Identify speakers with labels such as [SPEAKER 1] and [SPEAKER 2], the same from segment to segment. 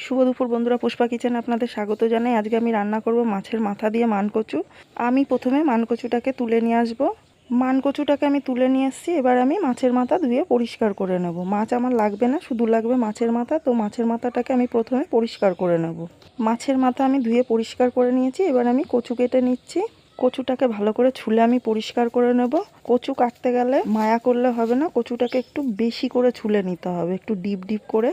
[SPEAKER 1] শুভ দুপুর বন্ধুরা, পুষ্পা কিচেনে আপনাদের স্বাগত জানাই। আজকে আমি রান্না করব মাছের মাথা দিয়ে মানকচু। আমি প্রথমে মানকচুটাকে তুলে নিয়ে আসব। মানকচুটাকে আমি তুলে নিয়ে এসেছি। এবার আমি মাছের মাথা ধুয়ে পরিষ্কার করে নেব। মাছ আমার লাগবে না, শুধু লাগবে মাছের মাথা। তো মাছের মাথাটাকে আমি প্রথমে পরিষ্কার করে নেব। মাছের মাথা আমি ধুয়ে পরিষ্কার করে নিয়েছি। এবার আমি কচু কেটে নিচ্ছি। কচুটাকে ভালো করে ছুলে আমি পরিষ্কার করে নেব। কচু কাটতে গেলে মায়া করলে হবে না, কচুটাকে একটু বেশি করে ছুলে নিতে হবে, একটু ডিপ ডিপ করে।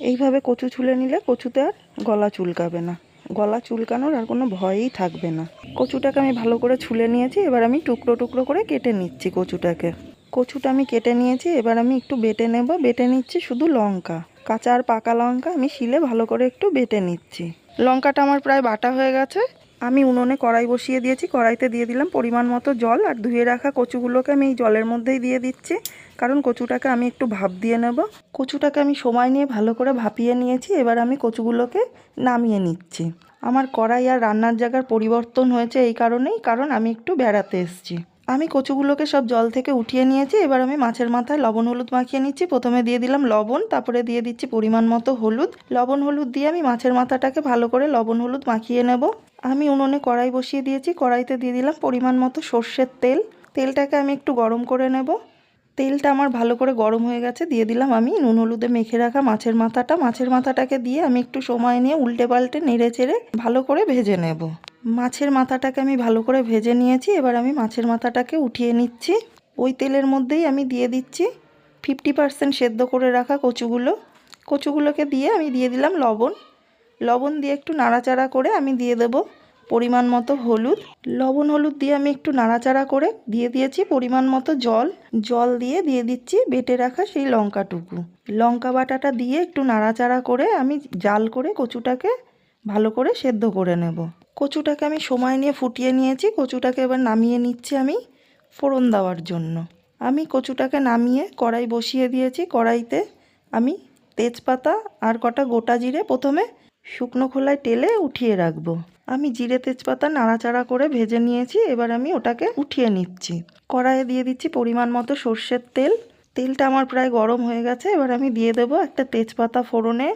[SPEAKER 1] এইভাবে কচু ছুলে নিলে কচুতে আর গলা চুলকাবে না, গলা চুলকানোর আর কোনো ভয়ই থাকবে না। কচুটাকে আমি ভালো করে ছুলে নিয়েছি। এবার আমি টুকরো টুকরো করে কেটে নিচ্ছি কচুটাকে। কচুটা আমি কেটে নিয়েছি। এবার আমি একটু বেটে নেব। বেটে নিচ্ছি শুধু লঙ্কা, কাঁচা আর পাকা লঙ্কা আমি শিলে ভালো করে একটু বেটে নিচ্ছি। লঙ্কাটা আমার প্রায় বাটা হয়ে গেছে। আমি উনুনে কড়াই বসিয়ে দিয়েছি। কড়াইতে দিয়ে দিলাম পরিমাণ মতো জল, আর ধুয়ে রাখা কচুগুলোকে আমি এই জলের মধ্যেই দিয়ে দিচ্ছি, কারণ কচুটাকে আমি একটু ভাপ দিয়ে নেব। কচুটাকে আমি সময় নিয়ে ভালো করে ভাপিয়ে নিয়েছি। এবার আমি কচুগুলোকে নামিয়ে নিচ্ছি। আমার কড়াই আর রান্নার জায়গার পরিবর্তন হয়েছে এই কারণেই, কারণ আমি একটু বেড়াতে এসেছি। আমি কচুগুলোকে সব জল থেকে উঠিয়ে নিয়েছি। এবার আমি মাছের মাথায় লবণ হলুদ মাখিয়ে নিচ্ছি। প্রথমে দিয়ে দিলাম লবণ, তারপরে দিয়ে দিচ্ছি পরিমাণ মতো হলুদ। লবণ হলুদ দিয়ে আমি মাছের মাথাটাকে ভালো করে লবণ হলুদ মাখিয়ে নেব। আমি উনুনে কড়াই বসিয়ে দিয়েছি। কড়াইতে দিয়ে দিলাম পরিমাণ মতো সর্ষের তেল। তেলটাকে আমি একটু গরম করে নেব। তেলটা আমার ভালো করে গরম হয়ে গেছে। দিয়ে দিলাম আমি নুন হলুদে মেখে রাখা মাছের মাথাটা। মাছের মাথাটাকে দিয়ে আমি একটু সময় নিয়ে উল্টে পাল্টে নেড়ে চেড়ে ভালো করে ভেজে নেব। মাছের মাথাটাকে আমি ভালো করে ভেজে নিয়েছি। এবার আমি মাছের মাথাটাকে উঠিয়ে নিচ্ছি। ওই তেলের মধ্যেই আমি দিয়ে দিচ্ছি 50% সেদ্ধ করে রাখা কচুগুলোকে দিয়ে আমি দিয়ে দিলাম লবণ। লবণ দিয়ে একটু নাড়াচাড়া করে আমি দিয়ে দেব পরিমাণ মতো হলুদ। লবণ হলুদ দিয়ে আমি একটু নাড়াচাড়া করে দিয়ে দিয়েছি পরিমাণ মতো জল দিয়ে দিয়ে দিচ্ছি বেটে রাখা সেই লঙ্কাটুকু। লঙ্কা বাটাটা দিয়ে একটু নাড়াচাড়া করে আমি জাল করে কচুটাকে ভালো করে সেদ্ধ করে নেব। কচুটাকে আমি সময় নিয়ে ফুটিয়ে নিয়েছি। কচুটাকে এবার নামিয়ে নিচ্ছি আমি ফোড়ন দেওয়ার জন্য। আমি কচুটাকে নামিয়ে কড়াই বসিয়ে দিয়েছি। কড়াইতে আমি তেজপাতা আর কটা গোটা জিরে প্রথমে শুকনো খোলায় তেলে উঠিয়ে রাখবো। আমি জিরে তেজপাতা নাড়াচাড়া করে ভেজে নিয়েছি। এবার আমি ওটাকে উঠিয়ে নিচ্ছি। কড়াইয়ে দিয়ে দিচ্ছি পরিমাণ মতো সর্ষের তেল। তেলটা আমার প্রায় গরম হয়ে গেছে। এবার আমি দিয়ে দেবো একটা তেজপাতা ফোড়নে,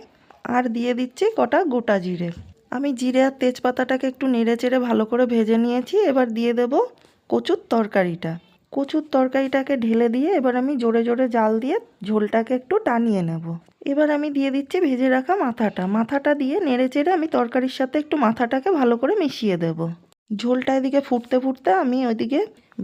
[SPEAKER 1] আর দিয়ে দিচ্ছি কটা গোটা জিরে। আমি জিরে আর তেজপাতাটাকে একটু নেড়ে চেড়ে ভালো করে ভেজে নিয়েছি। এবার দিয়ে দেব কচুর তরকারিটাকে ঢেলে দিয়ে এবার আমি জোরে জোরে জাল দিয়ে ঝোলটাকে একটু টানিয়ে নেব। এবার আমি দিয়ে দিচ্ছি ভেজে রাখা মাথাটা দিয়ে নেড়ে চেড়ে আমি তরকারির সাথে একটু মাথাটাকে ভালো করে মিশিয়ে দেব। ঝোলটা এদিকে ফুটতে ফুটতে আমি ওইদিকে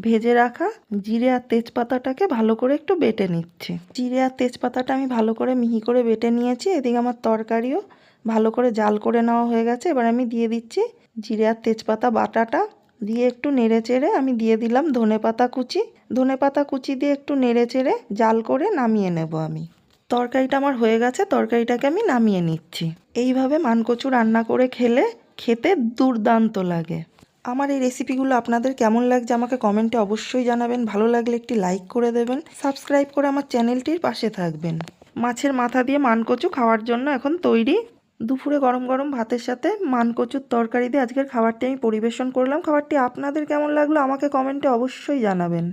[SPEAKER 1] ভেজে রাখা জিরে আর তেজপাতাটাকে ভালো করে একটু বেটে নিচ্ছি। জিরে আর তেজপাতাটা আমি ভালো করে মিহি করে বেটে নিয়েছি। এদিকে আমার তরকারিও ভালো করে জাল করে নেওয়া হয়ে গেছে। এবার আমি দিয়ে দিচ্ছি জিরে আর তেজপাতা বাটাটা দিয়ে একটু নেড়ে চেড়ে আমি দিয়ে দিলাম ধনেপাতা কুচি দিয়ে একটু নেড়ে চেড়ে জাল করে নামিয়ে নেব আমি। তরকারিটা আমার হয়ে গেছে। তরকারিটাকে আমি নামিয়ে নিচ্ছি। এইভাবে মানকচু রান্না করে খেতে দুর্দান্ত লাগে। আমার এই রেসিপিগুলো আপনাদের কেমন লাগছে আমাকে কমেন্টে অবশ্যই জানাবেন। ভালো লাগলে একটি লাইক করে দেবেন, সাবস্ক্রাইব করে আমার চ্যানেলটির পাশে থাকবেন। মাছের মাথা দিয়ে মানকচু খাওয়ার জন্য এখন তৈরি। দুপুরে গরম গরম ভাতের সাথে মানকচুর তরকারি দিয়ে আজকের খাবারটি আমি পরিবেশন করলাম। খাবারটি আপনাদের কেমন লাগলো আমাকে কমেন্টে অবশ্যই জানাবেন।